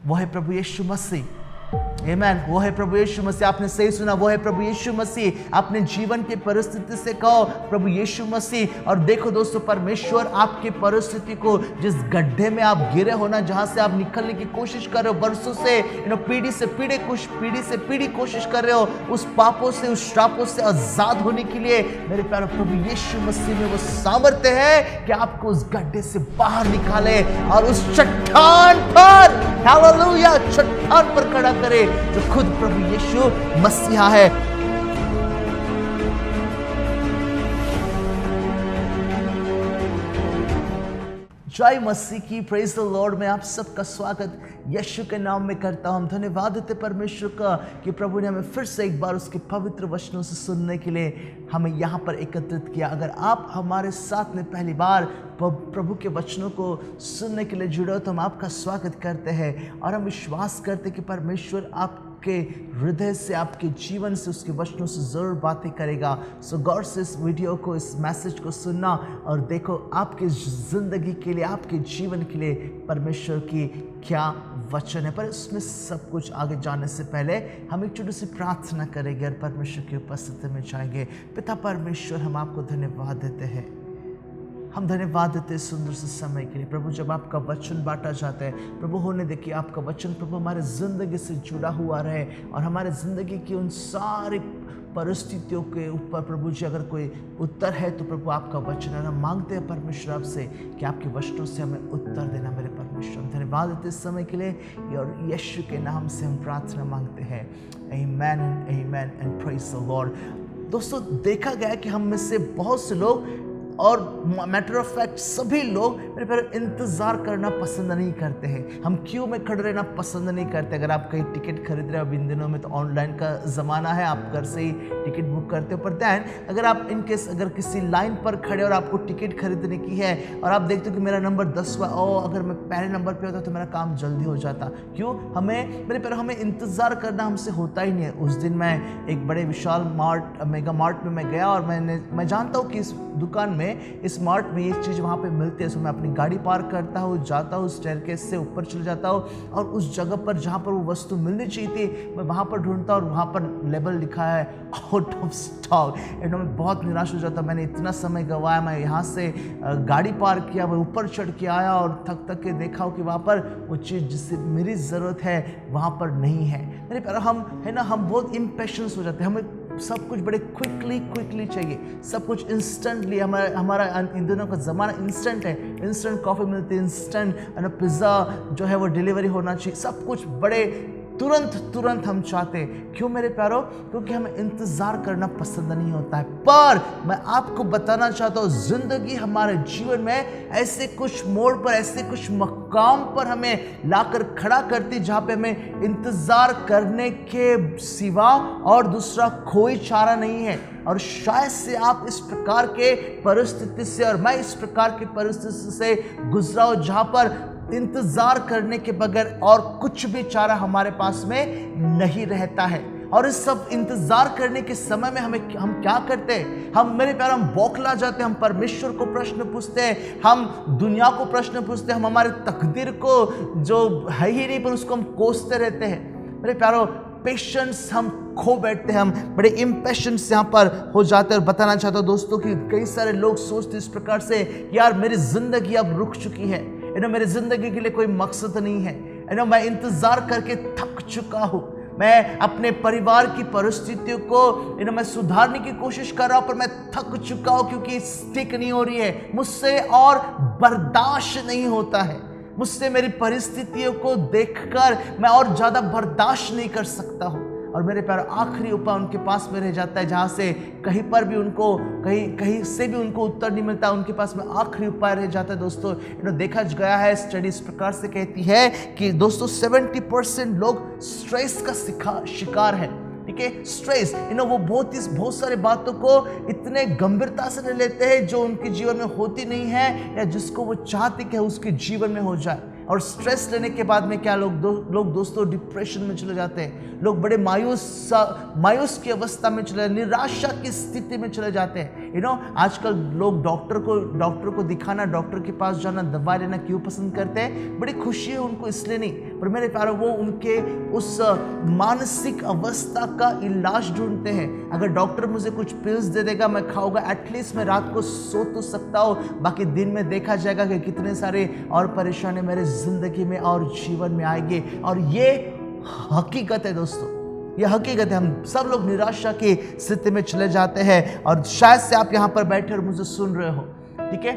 वो है प्रभु यीशु मसीह। आमेन। वो है प्रभु यीशु मसीह। आपने सही सुना, वो है प्रभु यीशु मसीह। अपने जीवन की परिस्थिति से कहो प्रभु यीशु मसीह। और देखो दोस्तों, परमेश्वर आपकी परिस्थिति को, जिस गड्ढे में आप गिरे हो ना, जहां से आप निकलने की कोशिश कर रहे हो वर्षों से, पीढ़ी से पीढ़ी कोशिश कर रहे हो, उस पापों से, उस श्रापों से आजाद होने के लिए मेरे प्यारे प्रभु यीशु मसीह में वो सामर्थ्य है कि आपको उस गड्ढे से बाहर निकाले और उस चट्टान पर, हालेलुया, चट्टान पर खड़ा करे जो खुद प्रभु यीशु मसीहा है। जय मसीह की, प्रेज द लॉर्ड। मैं आप सबका स्वागत यीशु के नाम में करता हूं। हम धन्यवाद देते परमेश्वर का कि प्रभु ने हमें फिर से एक बार उसके पवित्र वचनों से सुनने के लिए हमें यहाँ पर एकत्रित किया। अगर आप हमारे साथ में पहली बार प्रभु के वचनों को सुनने के लिए जुड़े हो तो हम आपका स्वागत करते हैं और हम विश्वास करते कि परमेश्वर आपके हृदय से, आपके जीवन से, उसके वचनों से ज़रूर बातें करेगा। सो गौर से इस वीडियो को, इस मैसेज को सुनना और देखो आपके ज़िंदगी के लिए, आपके जीवन के लिए परमेश्वर की क्या वचन है। पर उसमें सब कुछ आगे जाने से पहले हम एक छोटी सी प्रार्थना करेंगे और परमेश्वर की उपस्थिति में जाएंगे। पिता परमेश्वर, हम आपको धन्यवाद देते हैं। हम धन्यवाद देते हैं सुंदर से समय के लिए। प्रभु, जब आपका वचन बांटा जाता है प्रभु, होने देखिए आपका वचन प्रभु हमारे ज़िंदगी से जुड़ा हुआ रहे और हमारे ज़िंदगी की उन सारी परिस्थितियों के ऊपर प्रभु जी अगर कोई उत्तर है तो प्रभु आपका वचन है। हम मांगते हैं परमेश्वर आपसे कि आपके वचनों से हमें उत्तर देना मेरे परमेश्वर। हम धन्यवाद देते इस समय के लिए और यीशु के नाम से हम प्रार्थना मांगते हैं। आमेन, आमेन एंड प्रेज द लॉर्ड। दोस्तों, देखा गया है कि हम में से बहुत से लोग और मैटर ऑफ फैक्ट सभी लोग मेरे पर इंतज़ार करना पसंद नहीं करते हैं। हम क्यू में खड़े रहना पसंद नहीं करते। अगर आप कहीं टिकट खरीद रहे हो इन दिनों में तो ऑनलाइन का ज़माना है, आप घर से ही टिकट बुक करते हो। पर दैन अगर आप इनकेस अगर किसी लाइन पर खड़े और आपको टिकट खरीदने की है और आप देखते हो कि मेरा नंबर 10 हुआ, अगर मैं पहले नंबर पर होता तो मेरा काम जल्दी हो जाता। क्यों? हमें इंतज़ार करना हमसे होता ही नहीं है। उस दिन मैं एक बड़े विशाल मेगा मार्ट में मैं गया और मैं जानता हूँ कि इस दुकान में, इस मार्ट में ये चीज़ वहाँ पे मिलती है। सो मैं अपनी गाड़ी पार्क करता हूँ, जाता हूँ, स्टेयरकेस से ऊपर चले जाता हूँ और उस जगह पर जहाँ पर वो वस्तु मिलनी चाहिए थी मैं वहाँ पर ढूंढता और वहाँ पर लेबल लिखा है आउट ऑफ स्टॉक। मैं बहुत निराश हो जाता। मैंने इतना समय गंवाया, मैं यहाँ से गाड़ी पार्क किया, मैं ऊपर चढ़ के आया और थक के देखा कि वहाँ पर वो चीज़ जिससे मेरी ज़रूरत है वहाँ पर नहीं है। मेरे प्यारे, हम बहुत इम्पेशंस हो जाते हैं। हमें सब कुछ बड़े क्विकली चाहिए, सब कुछ इंस्टेंटली। हमारा इन दिनों का ज़माना इंस्टेंट है। इंस्टेंट कॉफ़ी मिलती है, इंस्टेंट पिज़्ज़ा जो है वो डिलीवरी होना चाहिए। सब कुछ बड़े तुरंत हम चाहते हैं। क्यों मेरे प्यारो? क्योंकि हमें इंतज़ार करना पसंद नहीं होता है। पर मैं आपको बताना चाहता हूँ, ज़िंदगी हमारे जीवन में ऐसे कुछ मोड़ पर, ऐसे कुछ मकाम पर हमें लाकर खड़ा करती जहाँ पे हमें इंतज़ार करने के सिवा और दूसरा कोई चारा नहीं है। और शायद से आप इस प्रकार के परिस्थिति से और मैं इस प्रकार की परिस्थिति से गुजरा हूँ जहाँ पर इंतजार करने के बगैर और कुछ भी चारा हमारे पास में नहीं रहता है। और इस सब इंतजार करने के समय में हम क्या करते हैं? मेरे प्यारे, हम बौखला जाते हैं। हम परमेश्वर को प्रश्न पूछते हैं, हम दुनिया को प्रश्न पूछते हैं, हम हमारे तकदीर को जो है ही नहीं पर उसको हम कोसते रहते हैं। मेरे प्यारो, पेशेंस हम खो बैठते हैं। हम बड़े इम्पेशेंस यहाँ पर हो जाते हैं। और बताना चाहता हूँ दोस्तों कि कई सारे लोग सोचते इस प्रकार से, यार मेरी जिंदगी अब रुक चुकी है, मेरी जिंदगी के लिए कोई मकसद नहीं है, मैं इंतजार करके थक चुका हूँ, मैं अपने परिवार की परिस्थितियों को मैं सुधारने की कोशिश कर रहा हूँ पर मैं थक चुका हूँ क्योंकि स्टिक नहीं हो रही है, मुझसे और बर्दाश्त नहीं होता है, मुझसे मेरी परिस्थितियों को देखकर मैं और ज़्यादा बर्दाश्त नहीं कर सकता हूँ। और मेरे प्यारे, आखिरी उपाय उनके पास में रह जाता है जहाँ से कहीं पर भी उनको कहीं से भी उनको उत्तर नहीं मिलता। उनके पास में आखिरी उपाय रह जाता है। दोस्तों, देखा गया है, स्टडी इस प्रकार से कहती है कि दोस्तों 70% लोग स्ट्रेस का शिकार है। ठीक है, स्ट्रेस वो बहुत सारी बातों को इतने गंभीरता से ले लेते हैं जो उनके जीवन में होती नहीं है या जिसको वो चाहते कि उसके जीवन में हो जाए। और स्ट्रेस लेने के बाद में क्या लोग दोस्तों डिप्रेशन में चले जाते हैं। लोग बड़े मायूस की अवस्था में चले, निराशा की स्थिति में चले जाते हैं। आजकल लोग डॉक्टर को दिखाना, डॉक्टर के पास जाना, दवा लेना क्यों पसंद करते हैं? बड़ी खुशी है उनको इसलिए नहीं, पर मेरे प्यारों वो उनके उस मानसिक अवस्था का इलाज ढूंढते हैं। अगर डॉक्टर मुझे कुछ पिल्स दे देगा, मैं खाऊंगा, एटलीस्ट मैं रात को सो तो सकता हूँ, बाकी दिन में देखा जाएगा कि कितने सारे और परेशानी मेरे जिंदगी में और जीवन में आएंगे। और ये हकीकत है दोस्तों, ये हकीकत है। हम सब लोग निराशा की स्थिति में चले जाते हैं। और शायद से आप यहाँ पर बैठे और मुझे सुन रहे हो, ठीक है,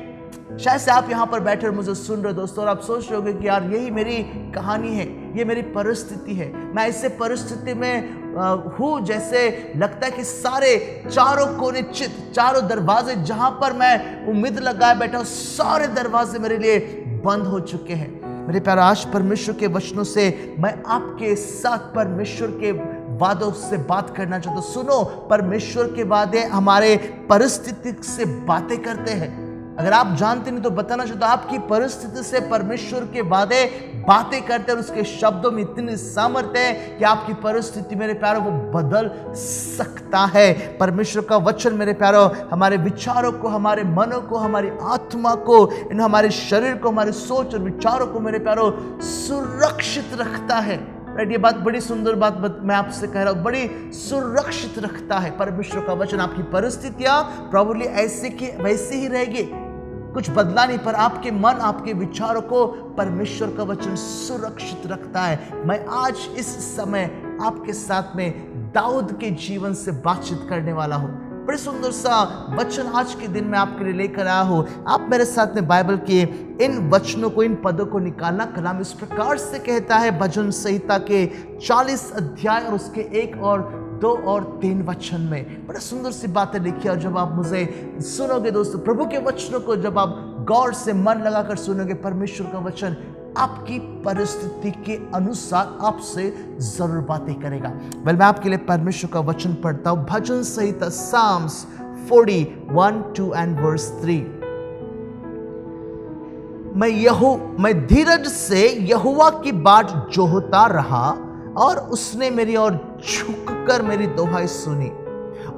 शायद से आप यहाँ पर बैठे और मुझे सुन रहे हो दोस्तों, और आप सोच रहे होगे कि यार यही मेरी कहानी है, ये मेरी परिस्थिति है, मैं ऐसे परिस्थिति में हूँ जैसे लगता है कि सारे चारों कोने चित, चारों दरवाजे जहां पर मैं उम्मीद लगाए बैठा हूँ, सारे दरवाजे मेरे लिए बंद हो चुके हैं। मेरे प्यारे, आज परमेश्वर के वचनों से मैं आपके साथ परमेश्वर के वादों से बात करना चाहता हूं। सुनो, परमेश्वर के वादे हमारे परिस्थिति से बातें करते हैं। अगर आप जानते नहीं तो बताना चाहता हूं, आपकी परिस्थिति से परमेश्वर के वादे बातें करते हैं और उसके शब्दों में इतनी सामर्थ्य है कि आपकी परिस्थिति मेरे प्यारों को बदल सकता है। परमेश्वर का वचन मेरे प्यारों हमारे विचारों को, हमारे मनों को, हमारी आत्मा को, हमारे शरीर को, हमारे सोच और विचारों को मेरे प्यारों सुरक्षित रखता है। राइट, ये बात बड़ी सुंदर बात मैं आपसे कह रहा हूं, बड़ी सुरक्षित रखता है परमेश्वर का वचन। आपकी परिस्थितियां प्रॉब्ली ऐसे की वैसी ही रहेगी, कुछ बदला नहीं, पर आपके मन, आपके विचारों को परमेश्वर का वचन सुरक्षित रखता है। मैं आज इस समय आपके साथ में दाऊद के जीवन से बातचीत करने वाला हूं। बड़े सुंदर सा वचन आज के दिन में आपके लिए लेकर आया हूं। आप मेरे साथ में बाइबल के इन वचनों को, इन पदों को निकालना। कलाम इस प्रकार से कहता है, भजन संहिता के 40 अध्याय और उसके 1 और 2 और 3 वचन में बड़े सुंदर सी बातें लिखी। और जब आप मुझे सुनोगे दोस्तों, प्रभु के वचनों को जब आप गौर से मन लगाकर सुनोगे, परमेश्वर का वचन आपकी परिस्थिति के अनुसार आपसे जरूर बातें करेगा। मैं आपके लिए परमेश्वर का वचन पढ़ता हूं, भजन संहिता साम्स 41:2 and verse 3। मैं धीरज से यहोवा की बाट जोहता रहा और उसने मेरी ओर झुककर मेरी दुहाई सुनी।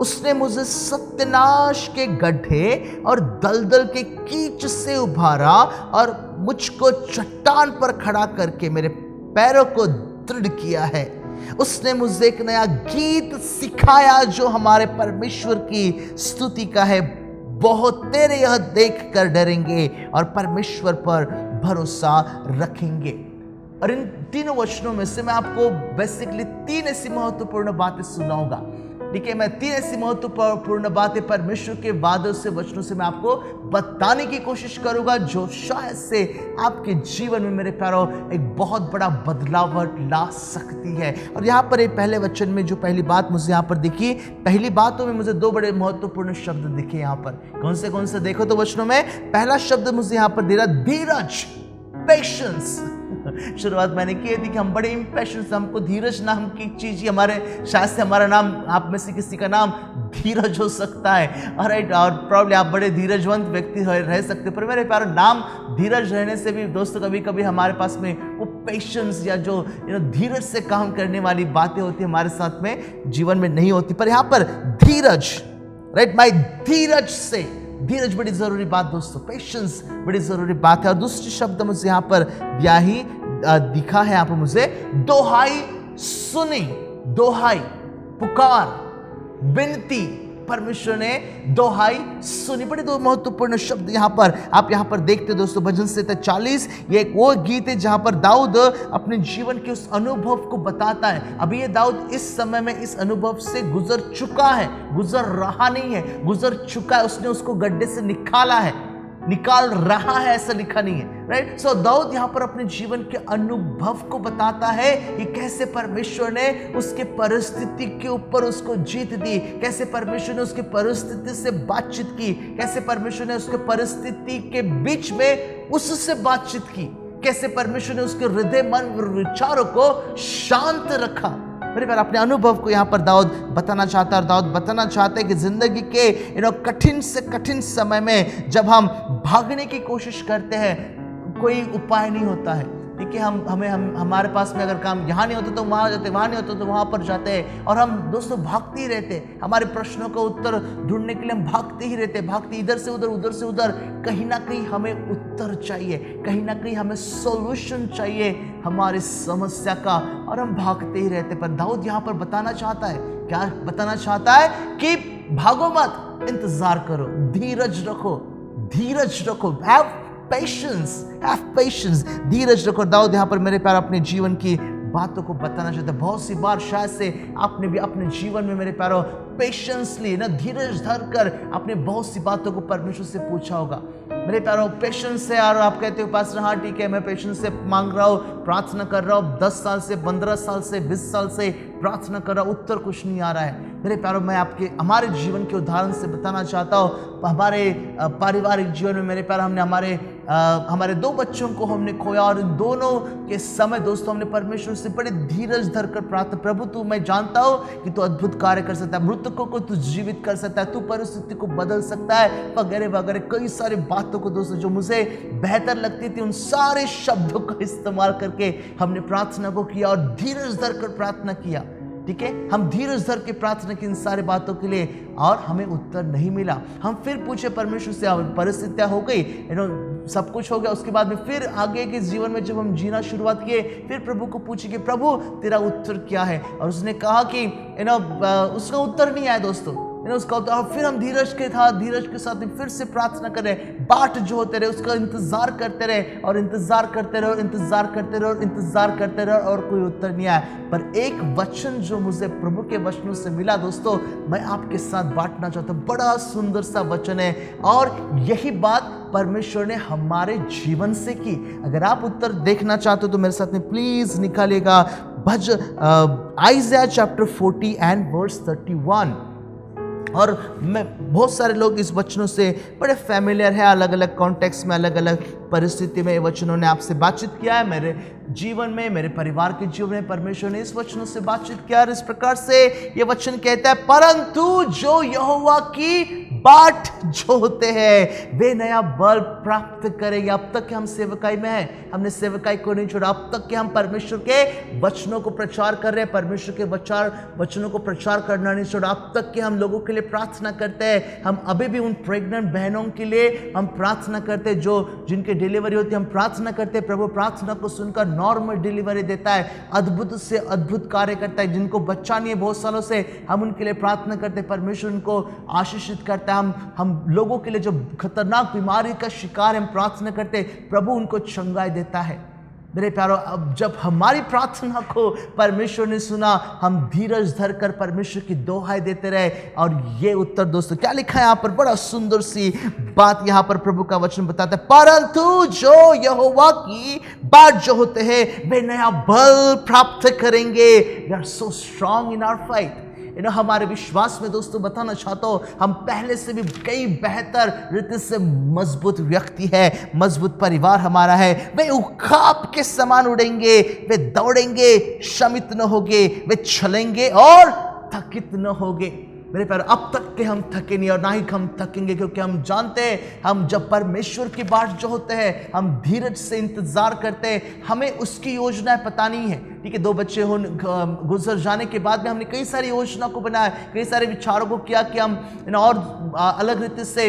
उसने मुझे सत्यानाश के गड्ढे और दलदल के कीच से उभारा और मुझको चट्टान पर खड़ा करके मेरे पैरों को दृढ़ किया है। उसने मुझे एक नया गीत सिखाया जो हमारे परमेश्वर की स्तुति का है। बहुत तेरे यह देख कर डरेंगे और परमेश्वर पर भरोसा रखेंगे। और इन तीनों वचनों में से मैं आपको बेसिकली 3 ऐसी महत्वपूर्ण बातें सुनाऊंगा। ठीक है, मैं 3 ऐसी महत्वपूर्ण बातें परमेश्वर के वादों से, वचनों से मैं आपको बताने की कोशिश करूंगा जो शायद से आपके जीवन में मेरे प्यारों एक बहुत बड़ा बदलाव ला सकती है। और यहाँ पर एक पहले वचन में जो पहली बात मुझे यहाँ पर दिखी, पहली बातों में मुझे 2 बड़े महत्वपूर्ण शब्द दिखे। यहाँ पर कौन से देखो तो वचनों में पहला शब्द मुझे यहाँ पर दे रहा, धीरज, पेशेंस। शुरुआत मैंने की थी कि हम बड़े इम्पेशेंस, हमको धीरज नाम की चीज, हमारे शायद से हमारा नाम, आप में से किसी का नाम धीरज हो सकता है। राइट, और प्रॉब्लम आप बड़े धीरजवंत व्यक्ति रह सकते हो, पर मेरे प्यारे नाम धीरज रहने से भी दोस्तों कभी कभी हमारे पास में वो पेशेंस या जो धीरज से काम करने वाली बातें होती है हमारे साथ में जीवन में नहीं होती। पर यहाँ पर धीरज, राइट, मैं धीरज से, धीरज बड़ी जरूरी बात दोस्तों, पेशेंस बड़ी जरूरी बात है। और दूसरी शब्द मुझे यहाँ पर ब्याही दिखा है, यहाँ पर मुझे दोहाई सुनी, दोहाई, पुकार, विनती, परमेश्वर ने दोहाई सुनी। बड़े 2 महत्वपूर्ण शब्द यहाँ पर आप यहाँ पर देखते हो दोस्तों। भजन संहिता 40 ये एक वो गीत है जहाँ पर दाऊद अपने जीवन के उस अनुभव को बताता है। अभी ये दाऊद इस समय में इस अनुभव से गुजर चुका है, गुजर रहा नहीं है, गुजर चुका है। उसने उसको गड्ढे से निकाला है, निकाल रहा है, ऐसा लिखा नहीं है। राइट, सो दाऊद यहाँ पर अपने जीवन के अनुभव को बताता है कि कैसे परमेश्वर ने उसके परिस्थिति के ऊपर उसको जीत दी, कैसे परमेश्वर ने उसकी परिस्थिति से बातचीत की, कैसे परमेश्वर ने उसके परिस्थिति के बीच में उससे बातचीत की, कैसे परमेश्वर ने उसके हृदय, मन और विचारों को शांत रखा। मेरे प्यारे, अपने अनुभव को यहाँ पर दाऊद बताना चाहता है। और दाऊद बताना चाहते हैं कि जिंदगी के कठिन से कठिन समय में जब हम भागने की कोशिश करते हैं, कोई उपाय नहीं होता है। ठीक है, हमारे पास में अगर काम यहाँ नहीं होता तो वहाँ जाते, वहाँ नहीं होता तो वहाँ पर जाते हैं, और हम दोस्तों भागते ही रहते हैं। हमारे प्रश्नों का उत्तर ढूंढने के लिए हम भागते ही रहते, भागते इधर से उधर, उधर से उधर। कहीं ना कहीं हमें उत्तर चाहिए, कहीं ना कहीं हमें सॉल्यूशन चाहिए हमारी समस्या का, और हम भागते ही रहते। पर दाऊद यहाँ पर बताना चाहता है, क्या बताना चाहता है? कि भागो मत, इंतजार करो, धीरज रखो, धीरज रखो, हैव पेशेंस, धीरज रखो। दाऊद यहाँ पर मेरे प्यार अपने जीवन की बातों को बताना चाहता है। बहुत सी बार शायद से आपने भी अपने जीवन में मेरे प्यारों पेशेंसली ना, धीरज धर कर आपने बहुत सी बातों को परमेश्वर से पूछा होगा। मेरे प्यारों पेशेंस से, और आप कहते हो पास हाँ ठीक है, मैं पेशेंस से मांग रहा हूँ, प्रार्थना कर रहा हूँ, 10 साल से, 15 साल से, 20 साल से प्रार्थना कर रहा हूँ, उत्तर कुछ नहीं आ रहा है। मेरे प्यारों मैं आपके हमारे जीवन के उदाहरण से बताना चाहता हूँ। हमारे पारिवारिक जीवन में मेरे प्यार हमने हमारे 2 बच्चों को हमने खोया, और इन दोनों के समय दोस्तों हमने परमेश्वर से बड़े धीरज धर कर प्रार्थना, प्रभु तू, मैं जानता हूँ कि तू अद्भुत कार्य कर सकता है, मृतकों को तू जीवित कर सकता है, तू परिस्थिति को बदल सकता है, वगैरह वगैरह। कई सारी बातों को दोस्तों जो मुझे बेहतर लगती थी, उन सारे शब्दों का इस्तेमाल करके हमने प्रार्थना को किया और धीरज धर कर प्रार्थना किया। ठीक है, हम धीरज धर के प्रार्थना की इन सारी बातों के लिए, और हमें उत्तर नहीं मिला। हम फिर पूछे परमेश्वर से, परिस्थितियां हो गई, सब कुछ हो गया, उसके बाद में फिर आगे के जीवन में जब हम जीना शुरुआत किए, फिर प्रभु को पूछे कि प्रभु तेरा उत्तर क्या है, और उसने कहा कि उसका उत्तर नहीं आया दोस्तों, उसका उत्तर। और फिर हम धीरज के साथ फिर से प्रार्थना कर रहे, बाट जो होते रहे, उसका इंतजार करते रहे, और इंतजार करते रहे, और इंतजार करते रहे, और इंतजार करते रहे, और कोई उत्तर नहीं आया। पर एक वचन जो मुझे प्रभु के वचनों से मिला दोस्तों, मैं आपके साथ बांटना चाहता हूँ। बड़ा सुंदर सा वचन है, और यही बात परमेश्वर ने हमारे जीवन से की। अगर आप उत्तर देखना चाहते हो तो मेरे साथ में प्लीज निकालिएगा आइज़ाया चैप्टर 40 एंड वर्स 31। और मैं बहुत सारे लोग इस वचनों से बड़े फैमिलियर है, अलग अलग कॉन्टेक्स्ट में, अलग अलग परिस्थिति में ये वचनों ने आपसे बातचीत किया है। मेरे जीवन में, मेरे परिवार के जीवन में परमेश्वर ने इस वचनों से बातचीत किया, और इस प्रकार से ये वचन कहता है, परंतु जो यहोवा की बाट जो होते हैं वे नया बल प्राप्त करेंगे। अब तक के हम सेवकाई में हैं, हमने सेवकाई को नहीं छोड़ा। अब तक के हम परमेश्वर के वचनों को प्रचार कर रहे हैं, परमेश्वर के वचनों को प्रचार करना नहीं छोड़ा। अब तक के हम लोगों के लिए प्रार्थना करते हैं। हम अभी भी उन प्रेग्नेंट बहनों के लिए हम प्रार्थना करते हैं, जो जिनके डिलीवरी होती है, हम प्रार्थना करते हैं। प्रभु प्रार्थना को सुनकर नॉर्मल डिलीवरी देता है, अद्भुत से अद्भुत कार्य करता है। जिनको बच्चा नहीं है बहुत सालों से, हम उनके लिए प्रार्थना करते हैं, परमेश्वर उनको आशीषित करता है। हम लोगों के लिए जो खतरनाक बीमारी का शिकार है, हम प्रार्थना करते हैं, प्रभु उनको चंगाई देता है। मेरे प्यारों, अब जब हमारी प्रार्थना को परमेश्वर ने सुना, हम धीरज धर कर परमेश्वर की दोहाई देते रहे, और ये उत्तर दोस्तों क्या लिखा है यहाँ पर, बड़ा सुंदर सी बात यहाँ पर प्रभु का वचन बताता है, परंतु जो यहोवा की बाट जो होते हैं वे नया बल प्राप्त करेंगे। We are so strong in our fight. हमारे विश्वास में दोस्तों बताना चाहता हूं, हम पहले से भी कई बेहतर रीति से मजबूत व्यक्ति है, मजबूत परिवार हमारा है। वे उखाब के समान उड़ेंगे, वे दौड़ेंगे, श्रमित न होंगे, वे चलेंगे और थकित न होंगे। मेरे प्यारे, अब तक के हम थके नहीं और ना ही हम थकेंगे, क्योंकि हम जानते हैं हम जब परमेश्वर की बाट जो होते हैं, हम धीरज से इंतजार करते हैं। हमें उसकी योजनाएं पता नहीं है। ठीक है, 2 बच्चे गुजर जाने के बाद में हमने कई सारी योजना को बनाया, कई सारे विचारों को किया कि हम और अलग रीति से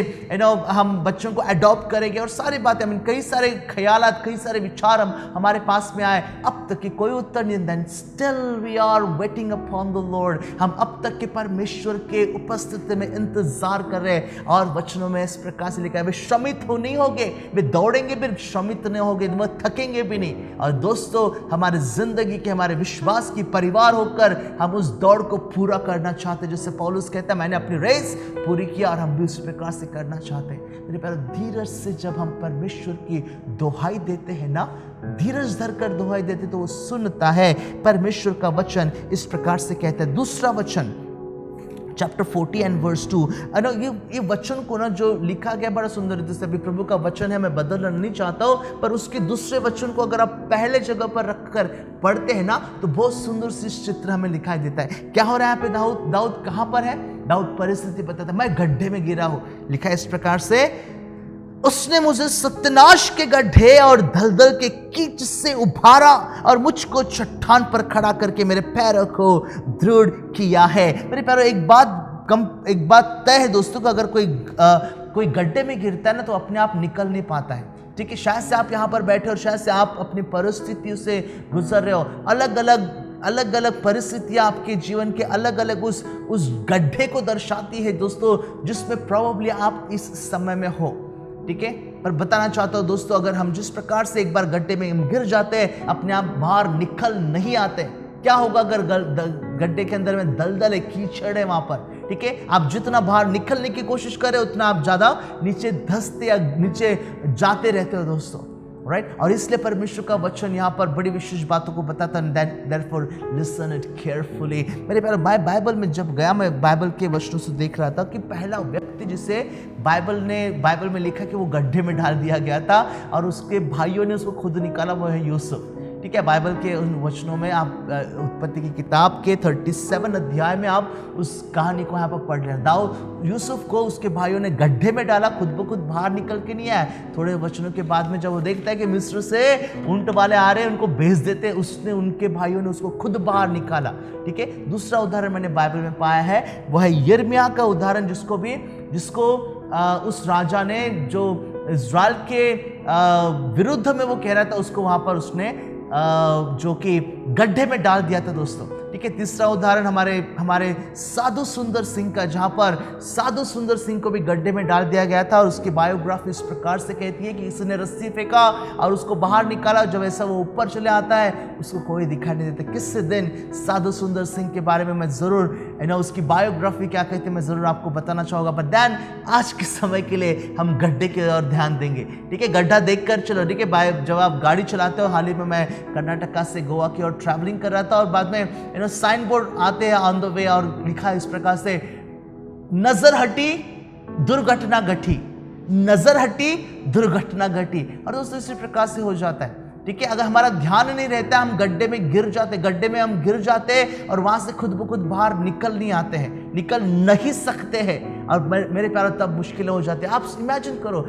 हम बच्चों को अडॉप्ट करेंगे, और सारी बातें हम कई सारे ख्यालात, कई सारे विचार हमारे पास में आए। अब तक की कोई उत्तर नहीं। Then still we are waiting upon the lord. हम अब तक के परमेश्वर के उपस्थिति में इंतजार कर रहे हैं, और वचनों में इस प्रकार से लिखा है, वे श्रमित नहीं होंगे, वे दौड़ेंगे भी श्रमित नहीं होंगे, वे थकेंगे भी नहीं। और दोस्तों, हमारे जिंदगी के, हमारे विश्वास की परिवार होकर हम उस दौड़ को पूरा करना चाहते हैं, जैसे पौलुस कहता है, मैंने अपनी रेस पूरी किया, और हम भी उस प्रकार से करना चाहते हैं। मेरे प्यारे, धीरज से जब हम परमेश्वर की दोहाई देते हैं ना, धीरज धर कर दोहाई देते तो वो सुनता है। परमेश्वर का वचन इस प्रकार से कहता है, दूसरा वचन चैप्टर 40 एंड वर्स 2। ये वचन को ना जो लिखा गया बड़ा सुंदर रीति से, अभी प्रभु का वचन है, मैं बदलना नहीं चाहता हूँ, पर उसके दूसरे वचन को अगर आप पहले जगह पर रखकर पढ़ते हैं ना, तो बहुत सुंदर सी चित्र हमें दिखाई देता है। क्या हो रहा है यहाँ पे? दाऊद कहाँ पर है? दाऊद परिस्थिति बताता है, मैं गड्ढे में गिरा हूँ। लिखा है इस प्रकार से, उसने मुझे सत्यानाश के गड्ढे और दलदल के कीच से उभारा और मुझको चट्टान पर खड़ा करके मेरे पैरों को दृढ़ किया है। मेरे पैरों, एक बात तय है दोस्तों, कि अगर कोई गड्ढे में गिरता है ना तो अपने आप निकल नहीं पाता है। ठीक है, शायद से आप यहाँ पर बैठे और शायद से आप अपनी परिस्थितियों से गुजर रहे हो। अलग अलग परिस्थितियां आपके जीवन के अलग अलग उस गड्ढे को दर्शाती है दोस्तों, जिसमें प्रोबेबली आप इस समय में हो। ठीक है, पर बताना चाहता हूं दोस्तों, अगर हम जिस प्रकार से एक बार गड्ढे में गिर जाते हैं, अपने आप बाहर निकल नहीं आते, क्या होगा अगर गड्ढे के अंदर में दलदल है, कीचड़ है वहां पर। ठीक है, आप जितना बाहर निकलने की कोशिश करें उतना आप ज्यादा नीचे धंसते या नीचे जाते रहते हो दोस्तों, राइट। और इसलिए परमेश्वर का वचन यहाँ पर बड़ी विशेष बातों को बताता है। Therefore listen it carefully। मेरे प्यारे, बाइबल में जब गया, मैं बाइबल के वचनों से देख रहा था कि पहला व्यक्ति जिसे बाइबल में लिखा कि वो गड्ढे में डाल दिया गया था और उसके भाइयों ने उसको खुद निकाला, वो है यूसुफ। ठीक है, बाइबल के उन वचनों में आप उत्पत्ति की किताब के 37 अध्याय में आप उस कहानी को यहाँ पर पढ़ रहे हैं। यूसुफ को उसके भाइयों ने गड्ढे में डाला, खुद ब खुद बाहर निकल के नहीं आया। थोड़े वचनों के बाद में जब वो देखता है कि मिस्र से ऊंट वाले आ रहे हैं, उनको भेज देते, उसने उनके भाइयों ने उसको खुद बाहर निकाला। ठीक है, दूसरा उदाहरण मैंने बाइबल में पाया है, वो है यिर्मयाह का उदाहरण, जिसको उस राजा ने जो इज़राइल के विरुद्ध में वो कह रहा था, उसको वहां पर उसने जो कि गड्ढे में डाल दिया था दोस्तों। ठीक है, तीसरा उदाहरण हमारे साधु सुंदर सिंह का, जहां पर साधु सुंदर सिंह को भी गड्ढे में डाल दिया गया था और उसकी बायोग्राफी इस प्रकार से कहती है कि इसने रस्सी फेंका और उसको बाहर निकाला। जब ऐसा वो ऊपर चले आता है, उसको कोई दिखाई नहीं देता। किसी दिन साधु सुंदर सिंह के बारे में मैं जरूर उसकी बायोग्राफी क्या कहते हैं मैं जरूर आपको बताना चाहूंगा। बट देन आज के समय के लिए हम गड्ढे की ओर ध्यान देंगे। ठीक है, गड्ढा देखकर चलो। ठीक है, जब आप गाड़ी चलाते हो, हाल ही में मैं कर्नाटका से गोवा की ओर ट्रैवलिंग कर रहा था और बाद में साइन बोर्ड आते हैं ऑन द वे और लिखा है इस प्रकार से, नजर हटी दुर्घटना घटी, नजर हटी दुर्घटना घटी। और दोस्तों इसी प्रकार से हो जाता है। ठीक है, अगर हमारा ध्यान नहीं रहता, हम गड्ढे में गिर जाते और वहां से खुद ब खुद बाहर निकल नहीं सकते हैं और मेरे प्यारों, तब मुश्किलें हो जाती है। आप इमेजिन करो,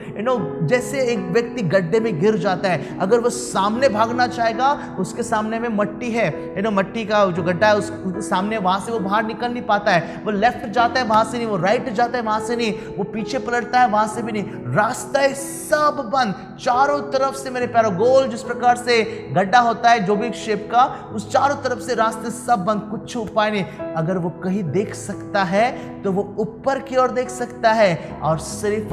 जैसे एक व्यक्ति गड्ढे में गिर जाता है, अगर वो सामने भागना चाहेगा, उसके सामने में मट्टी है, मट्टी का जो गड्ढा है उसके सामने, वहां से वो बाहर निकल नहीं पाता है। वो लेफ्ट जाता है, वहां से नहीं, वो राइट जाता है, वहां से नहीं, वो पीछे पलटता है, वहां से भी नहीं, रास्ता सब बंद, चारों तरफ से मेरे प्यारों, गोल जिस प्रकार से गड्ढा होता है जो भी शेप का, उस चारों तरफ से रास्ते सब बंद, कुछ उपाय नहीं। अगर वो कहीं देख सकता है तो वो ऊपर की ओर देख सकता है और सिर्फ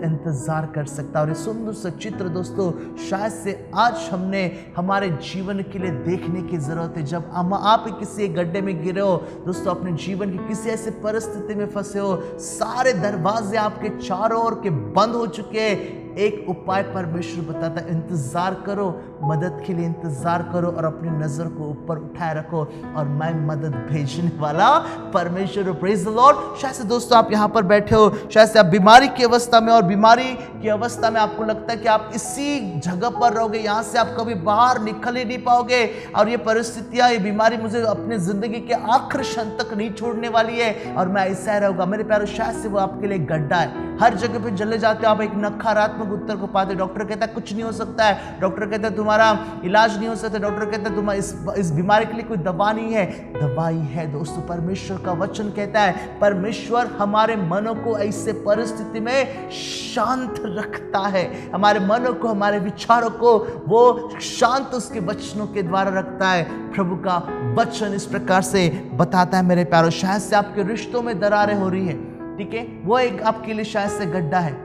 इंतजार कर सकता है। और ये सुंदर सा चित्र दोस्तों शायद से आज हमने हमारे जीवन के लिए देखने की जरूरत है। जब आप किसी गड्ढे में गिरे हो दोस्तों, अपने जीवन की किसी ऐसी परिस्थिति में फंसे हो, सारे दरवाजे आपके चारों ओर के बंद हो चुके हैं, एक उपाय परमेश्वर बताता है, इंतजार करो, मदद के लिए इंतजार करो और अपनी नजर को ऊपर उठाए रखो और मैं मदद भेजने वाला परमेश्वर। Praise the Lord. शायद से दोस्तों आप यहाँ पर बैठे हो, शायद से आप बीमारी की अवस्था में, और बीमारी की अवस्था में आपको लगता है कि आप इसी जगह पर रहोगे, यहाँ से आप कभी बाहर निकल ही नहीं पाओगे और ये परिस्थितियां, ये बीमारी मुझे अपने जिंदगी के आखिरी क्षण तक नहीं छोड़ने वाली है और मैं ऐसा रहूंगा। मेरे प्यारे, शायद से वो आपके लिए गड्ढा है। हर जगह पे चले जाते हो, आप एक नकारात्मक उत्तर को पाते। डॉक्टर कहता है कुछ नहीं हो सकता है, डॉक्टर कहता है तुम्हारा इलाज नहीं हो सकता, डॉक्टर कहता है तुम्हारा इस बीमारी के लिए कोई दवा नहीं है। दवाई है दोस्तों, परमेश्वर का वचन कहता है, परमेश्वर हमारे मनों को ऐसे परिस्थिति में शांत रखता है, हमारे मनों को, हमारे विचारों को वो शांत उसके वचनों के द्वारा रखता है। प्रभु का वचन इस प्रकार से बताता है मेरे प्यारों, शायद से आपके रिश्तों में दरारें हो रही है, ठीक है, वो एक आपके लिए शायद से गड्ढा है,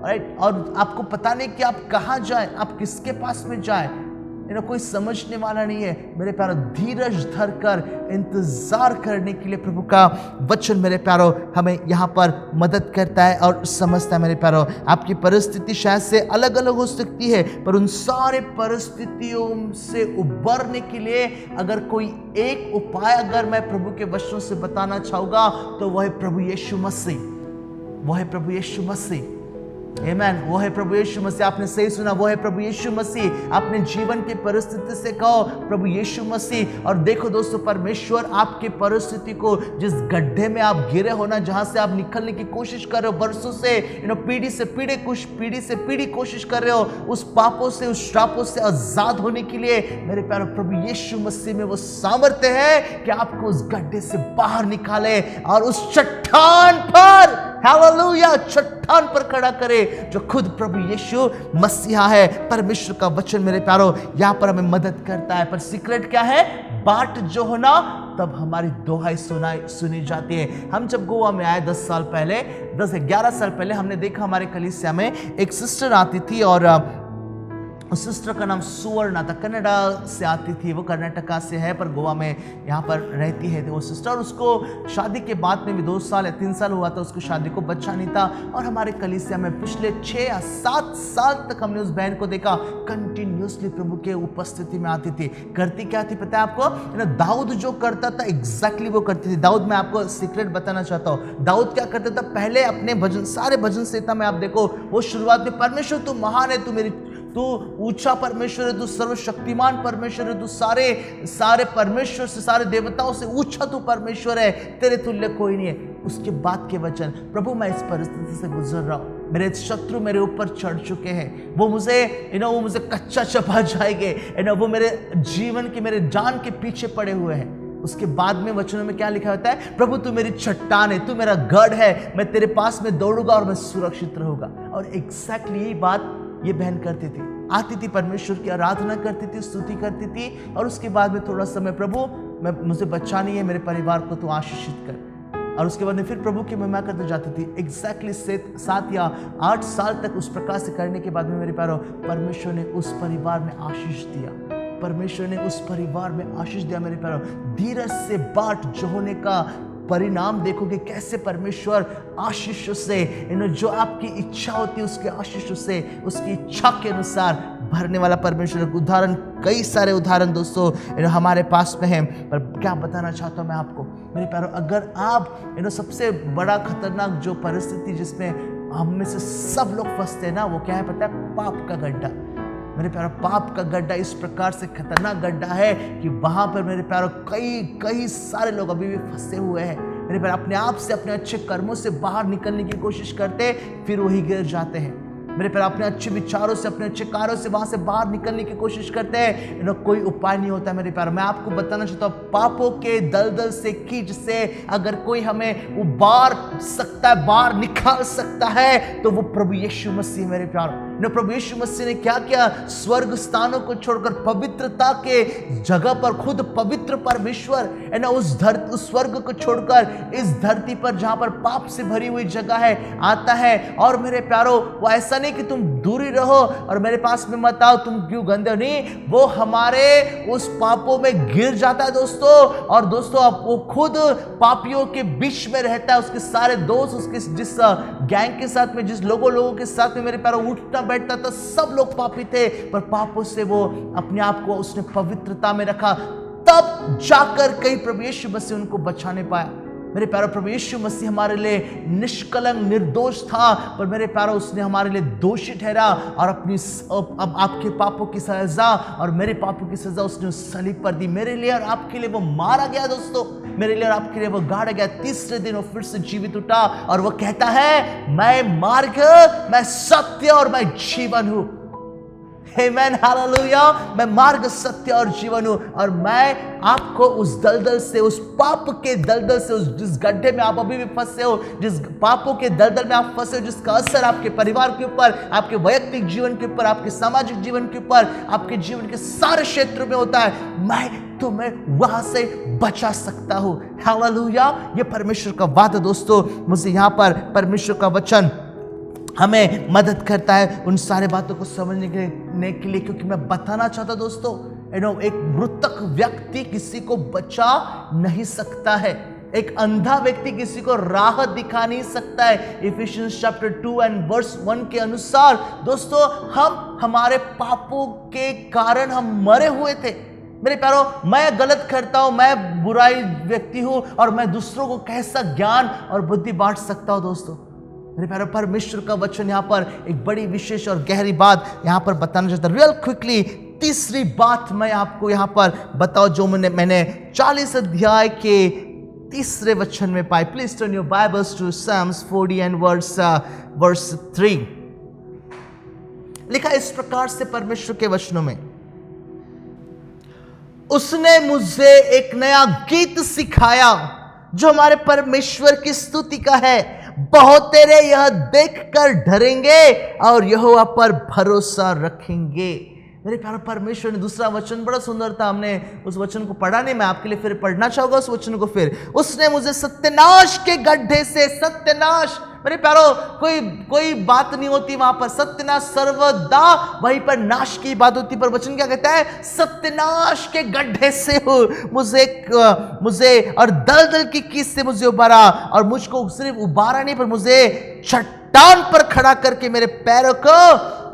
राइट, और आपको पता नहीं कि आप कहाँ जाएं, आप किसके पास में जाएं, कोई समझने वाला नहीं है। मेरे प्यारों, धीरज धरकर इंतजार करने के लिए प्रभु का वचन मेरे प्यारों हमें यहाँ पर मदद करता है और समझता है। मेरे प्यारों, आपकी परिस्थिति शायद से अलग अलग हो सकती है, पर उन सारे परिस्थितियों से उबरने के लिए अगर कोई एक उपाय अगर मैं प्रभु के वचनों से बताना चाहूँगा तो वह है प्रभु यीशु मसीह, वह है प्रभु यीशु मसीह। आमेन। वो है प्रभु यीशु मसीह। आपने सही सुना, वो है प्रभु यीशु मसीह। अपने जीवन की परिस्थिति से कहो प्रभु यीशु मसीह। और देखो दोस्तों, परमेश्वर आपकी परिस्थिति को, जिस गड्ढे में आप गिरे हो ना, जहां से आप निकलने की कोशिश कर रहे हो वर्षों से, पीढ़ी से पीढ़ी कोशिश कर रहे हो, उस पापों से, उस श्रापों से आजाद होने के लिए मेरे प्यारे प्रभु यीशु मसीह में वो सामर्थ्य है कि आपको उस गड्ढे से बाहर निकाले और उस चट्टान पर, हालेलुया, चट्टान पर खड़ा करे, जो खुद प्रभु यीशु मसीहा है। परमेश्वर का वचन मेरे प्यारो यहां पर हमें मदद करता है। पर सीक्रेट क्या है? बाट जो हो ना, तब हमारी दोहाई सुनी जाती है। हम जब गोवा में आए 11 साल पहले हमने देखा हमारे कलीसिया में एक सिस्टर आती थी और उस सिस्टर का नाम सुवर्णा था। कनाडा से आती थी, वो कर्नाटका से है पर गोवा में यहाँ पर रहती है वो सिस्टर। और उसको शादी के बाद में भी 2 साल या 3 साल हुआ था उसको शादी को, बच्चा नहीं था। और हमारे कलीसिया में पिछले 6 या 7 साल तक हमने उस बहन को देखा कंटिन्यूसली प्रभु के उपस्थिति में आती थी। करती क्या थी पता है आपको? दाऊद जो करता था एग्जैक्टली वो करती थी। दाऊद, मैं आपको सीक्रेट बताना चाहता हूँ, दाऊद क्या करता था? पहले अपने भजन, सारे भजन संहिता में आप देखो, वो शुरुआत में परमेश्वर तू महान है, तू ऊंचा परमेश्वर है, तू सर्वशक्तिमान परमेश्वर है, तू सारे परमेश्वर से, सारे देवताओं से ऊंचा तू परमेश्वर है, तेरे तुल्य कोई नहीं है। उसके बाद के वचन, प्रभु मैं इस परिस्थिति से गुजर रहा हूं, मेरे शत्रु मेरे ऊपर चढ़ चुके हैं, वो मुझे कच्चा चबा जाएंगे, वो मेरे जीवन के, मेरे जान के पीछे पड़े हुए हैं। उसके बाद में वचनों में क्या लिखा होता है? प्रभु तू मेरी चट्टान है, तू मेरा गढ़ है, मैं तेरे पास में दौड़ूंगा और मैं सुरक्षित रहूंगा। और एग्जैक्टली यही बात ये बहन करती थी। आती थी, परमेश्वर की आराधना करती थी, स्तुति करती थी, और उसके बाद में थोड़ा समय, प्रभु मुझे बच्चा नहीं है, मेरे परिवार को तू आशीषित कर। और उसके बाद में फिर प्रभु की महिमा करते जाती थी। एग्जैक्टली 7 या 8 साल तक उस प्रकार से करने के बाद में मेरे प्यारो, परमेश्वर ने उस परिवार में आशीष दिया। परमेश्वर ने उस परिवार में आशीष दिया मेरे प्यारो। धीरज से बाट जोहने का परिणाम देखोगे, कैसे परमेश्वर आशीषों से, जो आपकी इच्छा होती है उसके आशीषों से, उसकी इच्छा के अनुसार भरने वाला परमेश्वर। उदाहरण, कई सारे उदाहरण दोस्तों हमारे पास में हैं। पर क्या बताना चाहता हूँ मैं आपको मेरे प्यारो, अगर आप सबसे बड़ा खतरनाक जो परिस्थिति जिसमें हम में से सब लोग फंसते हैं ना, वो क्या है पता है? पाप का गड्ढा। मेरे प्यारो, पाप का गड्ढा इस प्रकार से खतरनाक गड्ढा है कि वहां पर मेरे प्यारो कई सारे लोग अभी भी फंसे हुए हैं। मेरे प्यारो, अपने आप से, अपने अच्छे कर्मों से बाहर निकलने की कोशिश करते, फिर वही गिर जाते हैं। मेरे प्यारो, अपने अच्छे विचारों से, अपने अच्छे कार्यों से वहां से बाहर निकलने की कोशिश करते हैं, कोई उपाय नहीं होता। मेरे प्यारो, मैं आपको बताना चाहता हूँ, पापों के दलदल से, कीच से अगर कोई हमें उबार सकता है, बाहर निकाल सकता है, तो वो प्रभु यीशु मसीह। मेरे प्यारो, प्रभु यीशु मसीह ने क्या किया? स्वर्ग स्थानों को छोड़कर, पवित्रता के जगह पर, खुद पवित्र परमेश्वर उस स्वर्ग को छोड़कर इस धरती पर, जहां पर पाप से भरी हुई जगह है, आता है। और मेरे प्यारो, वो ऐसा नहीं कि तुम दूरी रहो और मेरे पास में मत आओ, तुम क्यों गंदे हो, नहीं, वो हमारे उस पापों में गिर जाता है दोस्तों। और दोस्तों, अब वो खुद पापियों के बीच में रहता है। उसके सारे दोस्त, उसके जिस गैंग के साथ में, जिस लोगों के साथ में मेरे प्यारो उठता बैठता था, सब लोग पापी थे, पर पापों से वो अपने आप को उसने पवित्रता में रखा। तब जाकर कहीं प्रभु यीशु मसीह उनको बचाने पाया। मेरे प्यारो, प्रभु यीशु मसीह हमारे लिए निष्कलंक, निर्दोष था, पर मेरे प्यारो उसने हमारे लिए दोषी ठहरा और अब आपके पापों की सजा और मेरे पापों की सजा उसने उस सलीब पर दी। मेरे लिए और आपके लिए वो मारा गया दोस्तों, मेरे लिए और आपके लिए वो गाड़ा गया। तीसरे दिन वो फिर से जीवित उठा और वो कहता है, मैं मार्ग, मैं सत्य और मैं जीवन हूं। आमेन, हालेलुया। मैं मार्ग, सत्य और जीवन हूं, और मैं आपको उस दलदल से, उस पाप के दलदल से, जिस गड्ढे में आप अभी भी फंसे हो, जिस पापों के दलदल में आप फंसे हो, जिसका असर आपके परिवार के ऊपर, आपके वैयक्तिक जीवन के ऊपर, आपके सामाजिक जीवन के ऊपर, आपके जीवन के सारे क्षेत्रों में होता है, मैं तुम्हें वहां से बचा सकता हूं। हालेलुया। ये परमेश्वर का वादा दोस्तों। मुझे यहां पर परमेश्वर का वचन हमें मदद करता है उन सारे बातों को समझने के लिए, क्योंकि मैं बताना चाहता दोस्तों, एक मृतक व्यक्ति किसी को बचा नहीं सकता है। एक अंधा व्यक्ति किसी को राह दिखा नहीं सकता है। इफिशियंस चैप्टर 2 एंड वर्स 1 के अनुसार दोस्तों, हम हमारे पापों के कारण हम मरे हुए थे। मेरे प्यारो, मैं गलत करता हूं, मैं बुराई व्यक्ति हूं, और मैं दूसरों को कैसा ज्ञान और बुद्धि बांट सकता हूं दोस्तों? मेरे प्यारे, परमेश्वर का वचन यहाँ पर एक बड़ी विशेष और गहरी बात यहाँ पर बताना चाहता हूँ। रियल क्विकली तीसरी बात मैं आपको यहाँ पर बताऊं जो मैंने 40 अध्याय के तीसरे वचन में पाई। Please turn your Bibles to Psalms 40 and verse 3। लिखा इस प्रकार से परमेश्वर के वचनों में, उसने मुझे एक नया गीत सिखाया जो हमारे परमेश्वर की स्तुति का है। बहुत तेरे यह देखकर डरेंगे और यहोवा पर भरोसा रखेंगे। मेरे प्यारे, परमेश्वर ने दूसरा वचन बड़ा सुंदर था, हमने उस वचन को पढ़ा नहीं, मैं आपके लिए फिर पढ़ना चाहूंगा उस वचन को फिर। उसने मुझे सत्यानाश के गड्ढे से, सत्यानाश मेरे प्यारो, कोई बात नहीं होती वहां पर, सत्यानाश सर्वदा वहीं पर नाश की बात होती, पर वचन क्या कहता है? सत्यानाश के गड्ढे से हो मुझे और दलदल की कीच से मुझे उबारा, और मुझको सिर्फ उबारा नहीं पर मुझे चट्टान पर खड़ा करके मेरे पैरों को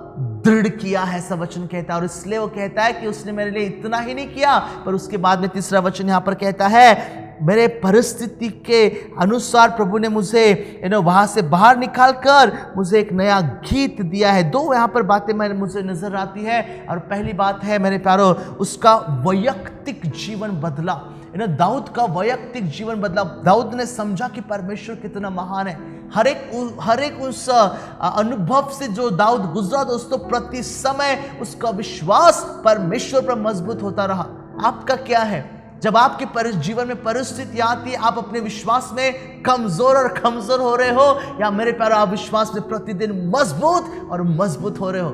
दृढ़ किया है, ऐसा वचन कहता है। और इसलिए वो कहता है कि उसने मेरे लिए इतना ही नहीं किया, पर उसके बाद में तीसरा वचन यहां पर कहता है, मेरे परिस्थिति के अनुसार प्रभु ने मुझे वहां से बाहर निकालकर मुझे एक नया गीत दिया है। दो यहाँ पर बातें मुझे नजर आती है, और पहली बात है मेरे प्यारो, उसका वैयक्तिक जीवन बदला। दाऊद का वैयक्तिक जीवन बदला। दाऊद ने समझा कि परमेश्वर कितना महान है। हर एक उस अनुभव से जो दाऊद गुजरा दोस्तों, प्रति समय उसका विश्वास परमेश्वर पर मजबूत होता रहा। आपका क्या है? जब आपके जीवन में परिस्थिति आती है, आप अपने विश्वास में कमजोर हो रहे हो, या मेरे प्यारे आप विश्वास में प्रतिदिन मजबूत हो रहे हो?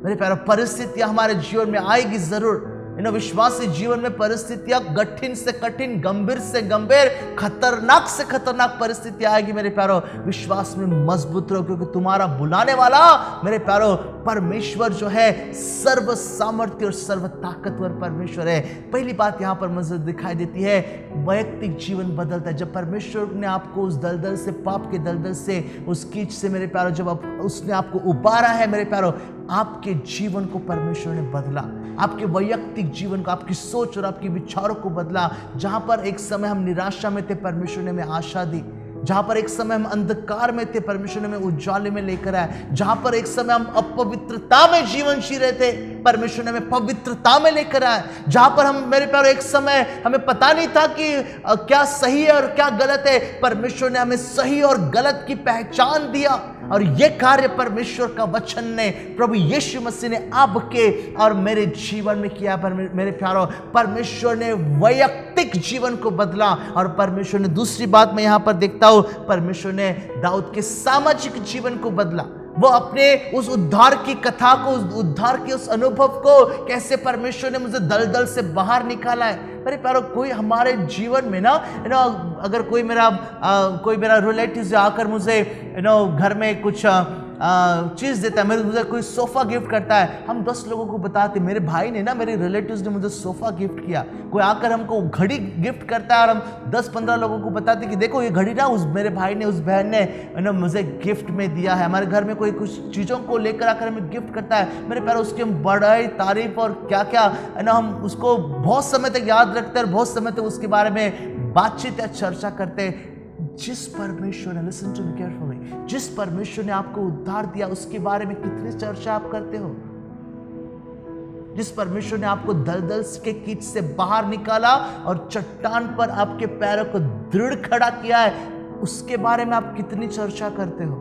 मेरे प्यारे, परिस्थितियां हमारे जीवन में आएगी जरूर। विश्वासी जीवन में परिस्थितियां कठिन से कठिन, गंभीर से गंभीर, खतरनाक से खतरनाक परिस्थिति आएगी। मेरे प्यारो, विश्वास में मजबूत रहो, क्योंकि तुम्हारा बुलाने वाला मेरे प्यारो परमेश्वर जो है सर्व सामर्थ्य और सर्व ताकतवर परमेश्वर है। पहली बात यहां पर मुझे दिखाई देती है, वैयक्तिक जीवन बदलता है। जब परमेश्वर ने आपको उस दलदल से, पाप के दलदल से, उस कीच से मेरे प्यारो, जब उसने आपको उबारा है मेरे प्यारो, आपके जीवन को परमेश्वर ने बदला, आपके वैयक्तिक जीवन को, आपकी सोच और आपके विचारों को बदला। जहां पर एक समय हम निराशा में थे, परमेश्वर ने हमें आशा दी। जहां पर एक समय हम अंधकार में थे, परमेश्वर ने हमें उजाले में लेकर आया। जहां पर एक समय हम अपवित्रता में जीवन जी रहे थे, परमेश्वर ने हमें पवित्रता में लेकर आया। जहां पर हम मेरे प्यारे एक समय हमें पता नहीं था कि क्या सही है और क्या गलत है, परमेश्वर ने हमें सही और गलत की पहचान दिया। और यह कार्य परमेश्वर का वचन ने, प्रभु यीशु मसीह ने आपके और मेरे जीवन में किया। मेरे प्यारो, परमेश्वर ने वैयक्तिक जीवन को बदला। और परमेश्वर ने, दूसरी बात मैं यहां पर देखता हूं, परमेश्वर ने दाऊद के सामाजिक जीवन को बदला। वो अपने उस उद्धार की कथा को, उस उद्धार के उस अनुभव को, कैसे परमेश्वर ने मुझे दलदल से बाहर निकाला है। मेरे प्यारो, कोई हमारे जीवन में ना अगर कोई मेरा रिलेटिव आकर मुझे घर में कुछ चीज़ देता है, मुझे कोई सोफ़ा गिफ्ट करता है, हम 10 लोगों को बताते, मेरे भाई ने ना, मेरे रिलेटिव्स ने मुझे सोफ़ा गिफ्ट किया। कोई आकर हमको घड़ी गिफ्ट करता है और हम 10-15 लोगों को बताते कि देखो ये घड़ी ना उस मेरे भाई ने, उस बहन ने मुझे गिफ्ट में दिया है। हमारे घर में कोई कुछ चीज़ों को लेकर आकर हमें गिफ्ट करता है, मेरे प्यारे, उसकी हम बड़ाई, तारीफ और क्या क्या हम उसको बहुत समय तक याद रखते हैं और बहुत समय तक उसके बारे में बातचीत या चर्चा करते हैं। जिस परमेश्वर ने, लिसन टू मी केयरफुली, जिस परमेश्वर ने आपको उद्धार दिया, उसके बारे में कितनी चर्चा आप करते हो? जिस परमेश्वर ने आपको दलदल के कीच से बाहर निकाला और चट्टान पर आपके पैरों को दृढ़ खड़ा किया है, उसके बारे में आप कितनी चर्चा करते हो?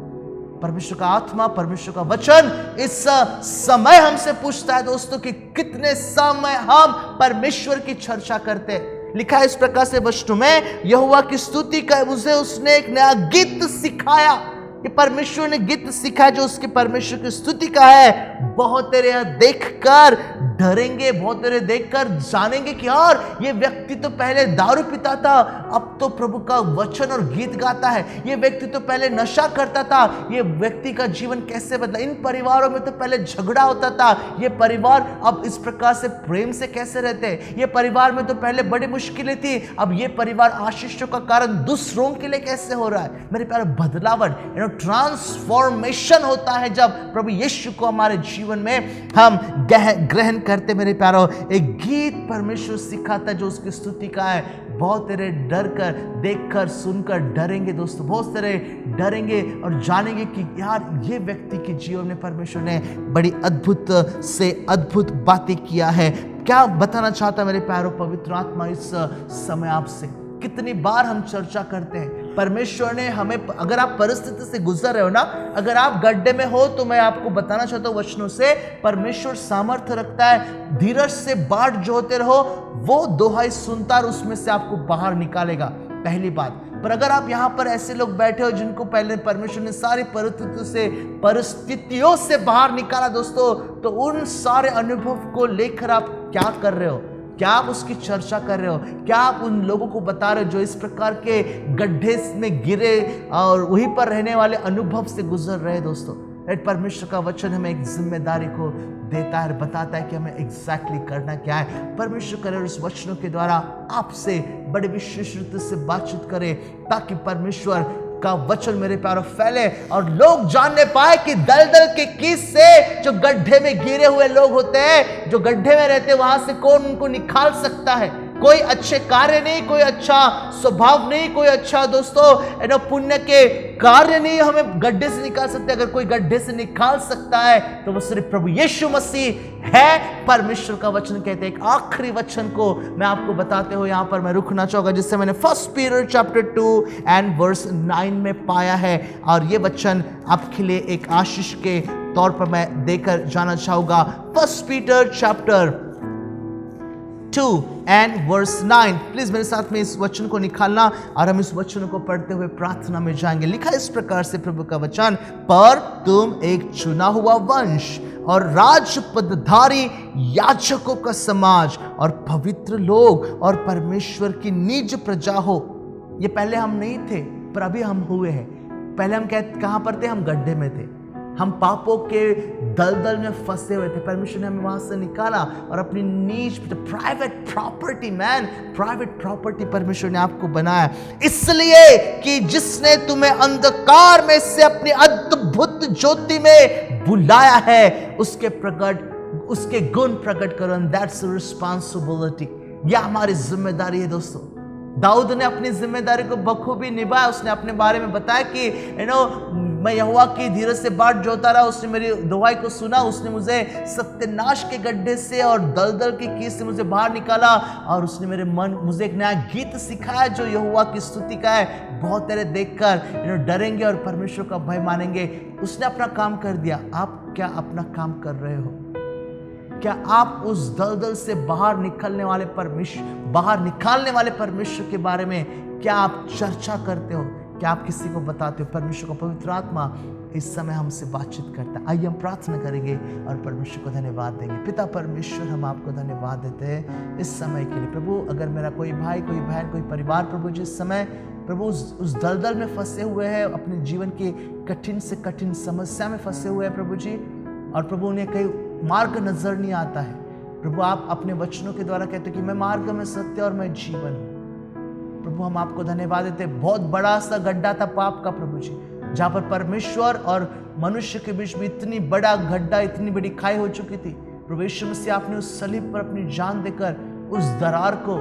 परमेश्वर का आत्मा, परमेश्वर का वचन इस समय हमसे पूछता है दोस्तों कि कितने समय हम परमेश्वर की चर्चा करते हैं। लिखा है इस प्रकार से वचन में, यहोवा की स्तुति कर मुझे उसने एक नया गीत सिखाया। कि परमेश्वर ने गीत सिखाया जो उसके परमेश्वर की स्तुति का है। बहुत तेरे देखकर डरेंगे, बहुत तेरे देखकर जानेंगे कि यार ये व्यक्ति तो पहले दारू पीता था, अब तो प्रभु का वचन और गीत गाता है। ये व्यक्ति तो पहले नशा करता था, ये व्यक्ति का जीवन कैसे बदला। इन परिवारों में तो पहले झगड़ा होता था, ये परिवार अब इस प्रकार से प्रेम से कैसे रहते। ये परिवार में तो पहले बड़ी मुश्किलें थी, अब ये परिवार आशीषों का कारण दूसरों के लिए कैसे हो रहा है। मेरे प्यारे, बदलावट, ट्रांसफॉर्मेशन होता है जब प्रभु यीशु को हमारे जीवन में हम ग्रहण करते मेरे प्यारो, एक गीत परमेश्वर सिखाता है जो उसकी स्तुति का है। बहुत तेरे डर कर, देख कर, सुनकर डरेंगे दोस्तों, बहुत सारे डरेंगे और जानेंगे कि यार ये व्यक्ति के जीवन में परमेश्वर ने बड़ी अद्भुत से अद्भुत बातें किया है। क्या बताना चाहता मेरे प्यारो पवित्र आत्मा इस समय आपसे? कितनी बार हम चर्चा करते हैं परमेश्वर ने हमें, अगर आप परिस्थिति से गुजर रहे हो ना, अगर आप गड्ढे में हो, तो मैं आपको बताना चाहता हूं वचनों से, परमेश्वर सामर्थ्य रखता है, धीरज से बाट जोते रहो, वो दोहाई सुनता और उसमें से आपको बाहर निकालेगा। पहली बात। पर अगर आप यहाँ पर ऐसे लोग बैठे हो जिनको पहले परमेश्वर ने सारी परिस्थितियों से बाहर निकाला दोस्तों, तो उन सारे अनुभव को लेकर आप क्या कर रहे हो? क्या आप उसकी चर्चा कर रहे हो? क्या आप उन लोगों को बता रहे हो जो इस प्रकार के गड्ढे में गिरे और वहीं पर रहने वाले अनुभव से गुजर रहे हैं दोस्तों? परमेश्वर का वचन हमें एक जिम्मेदारी को देता है, बताता है कि हमें एग्जैक्टली करना क्या है। परमेश्वर करे उस वचनों के द्वारा आपसे बड़े विशेष रूप से बातचीत करे, ताकि परमेश्वर का वचन मेरे प्यारों फैले और लोग जानने पाए कि दलदल के कीस से जो गड्ढे में गिरे हुए लोग होते हैं, जो गड्ढे में रहते हैं, वहां से कौन उनको निकाल सकता है? कोई अच्छे कार्य नहीं, कोई अच्छा स्वभाव नहीं, कोई अच्छा दोस्तों पुण्य के कार्य नहीं हमें गड्ढे से निकाल सकते। अगर कोई गड्ढे से निकाल सकता है तो वो सिर्फ प्रभु यीशु मसीह है। परमेश्वर का वचन कहते हैं। एक आखिरी वचन को मैं आपको बताते हुए यहां पर मैं रुकना चाहूंगा, जिससे मैंने 1 पीटर चैप्टर 2 एंड वर्स 9 में पाया है, और ये वचन आपके लिए एक आशीष के तौर पर मैं देकर जाना चाहूंगा। 1 Peter chapter 2 and verse 9। Please मेरे साथ में इस वचन को निकालना और हम इस वचन को पढ़ते हुए प्रार्थना में जाएंगे। लिखा इस प्रकार से प्रभु का वचन, पर तुम एक चुना हुआ वंश और राजपदधारी याजकों का समाज और पवित्र लोग और परमेश्वर की निज प्रजा हो। ये पहले हम नहीं थे, पर अभी हम हुए हैं। पहले हम कहां पर थे? हम गड्ढे में थे, हम पापों के दलदल में फंसे हुए थे। परमेश्वर ने हमें वहां से निकाला और अपनी नीच प्राइवेट प्रॉपर्टी, प्राइवेट प्रॉपर्टी परमेश्वर ने आपको बनाया, इसलिए कि जिसने तुम्हें अंधकार में से अपनी अद्भुत ज्योति में बुलाया है, उसके गुण प्रकट करो। That's responsibility. यह हमारी जिम्मेदारी है दोस्तों। दाऊद ने अपनी जिम्मेदारी को बखूबी निभाया। उसने अपने बारे में बताया कि मैं यहोवा की धीरज से बाट जोता रहा, उसने मेरी दुआई को सुना, उसने मुझे सत्यानाश के गड्ढे से और दलदल के कीस से मुझे बाहर निकाला, और उसने मुझे एक नया गीत सिखाया जो यहोवा की स्तुति का है। बहुत तेरे देखकर डरेंगे और परमेश्वर का भय मानेंगे। उसने अपना काम कर दिया। आप क्या अपना काम कर रहे हो? क्या आप उस दलदल से बाहर निकालने वाले परमेश्वर के बारे में क्या आप चर्चा करते हो? क्या आप किसी को बताते हो? परमेश्वर का पवित्र आत्मा इस समय हमसे बातचीत करता है। आइए हम प्रार्थना करेंगे और परमेश्वर को धन्यवाद देंगे। पिता परमेश्वर, हम आपको धन्यवाद देते हैं इस समय के लिए। प्रभु, अगर मेरा कोई भाई, कोई बहन, कोई परिवार प्रभु जिस समय प्रभु उस दलदल में फंसे हुए हैं, अपने जीवन की कठिन से कठिन समस्या में फंसे हुए हैं प्रभु जी, और प्रभु उन्हें कई मार्ग नजर नहीं आता है। प्रभु, आप अपने वचनों के द्वारा कहते हैं कि मैं मार्ग में सत्य और मैं जीवन हूँ। प्रभु, हम आपको धन्यवाद देते हैं। बहुत बड़ा सा गड्ढा था पाप का प्रभु जी, जहां पर परमेश्वर और मनुष्य के बीच में इतनी बड़ा गड्ढा, इतनी बड़ी खाई हो चुकी थी। प्रभु यीशु मसीह, आपने उस सलीब पर अपनी जान देकर उस दरार को,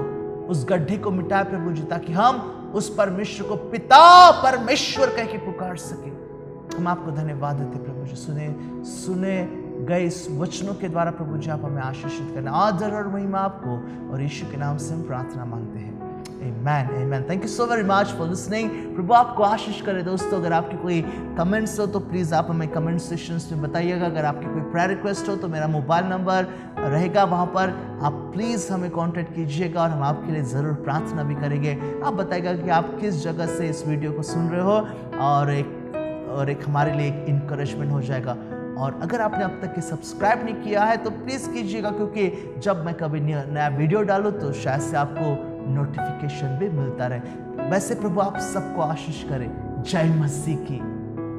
उस गड्ढे को मिटाया प्रभु जी, ताकि हम उस परमेश्वर को पिता परमेश्वर कह के पुकार सके। हम आपको धन्यवाद देते प्रभु जी। सुने गए इस वचनों के द्वारा प्रभु जी आप हमें आशीषित करना। आदर और महिमा आपको, और यीशु के नाम से हम प्रार्थना मांगते हैं। Amen, amen. Thank you so very much for listening. प्रभु आपको आशीष करे दोस्तों। अगर आपके कोई कमेंट्स हो तो प्लीज़ आप हमें कमेंट सेक्शंस में बताइएगा। अगर आपकी कोई प्रायर रिक्वेस्ट हो तो मेरा मोबाइल नंबर रहेगा वहाँ पर, आप प्लीज़ हमें कांटेक्ट कीजिएगा और हम आपके लिए ज़रूर प्रार्थना भी करेंगे। आप बताइएगा कि आप किस जगह से इस वीडियो को सुन रहे हो, और एक हमारे लिए एक इनकरेजमेंट हो जाएगा। और अगर आपने अब तक सब्सक्राइब नहीं किया है तो प्लीज़ कीजिएगा, क्योंकि जब मैं कभी नया वीडियो डालूँ तो शायद से आपको नोटिफिकेशन भी मिलता रहे। वैसे प्रभु आप सबको आशीष करें। जय मसीह की।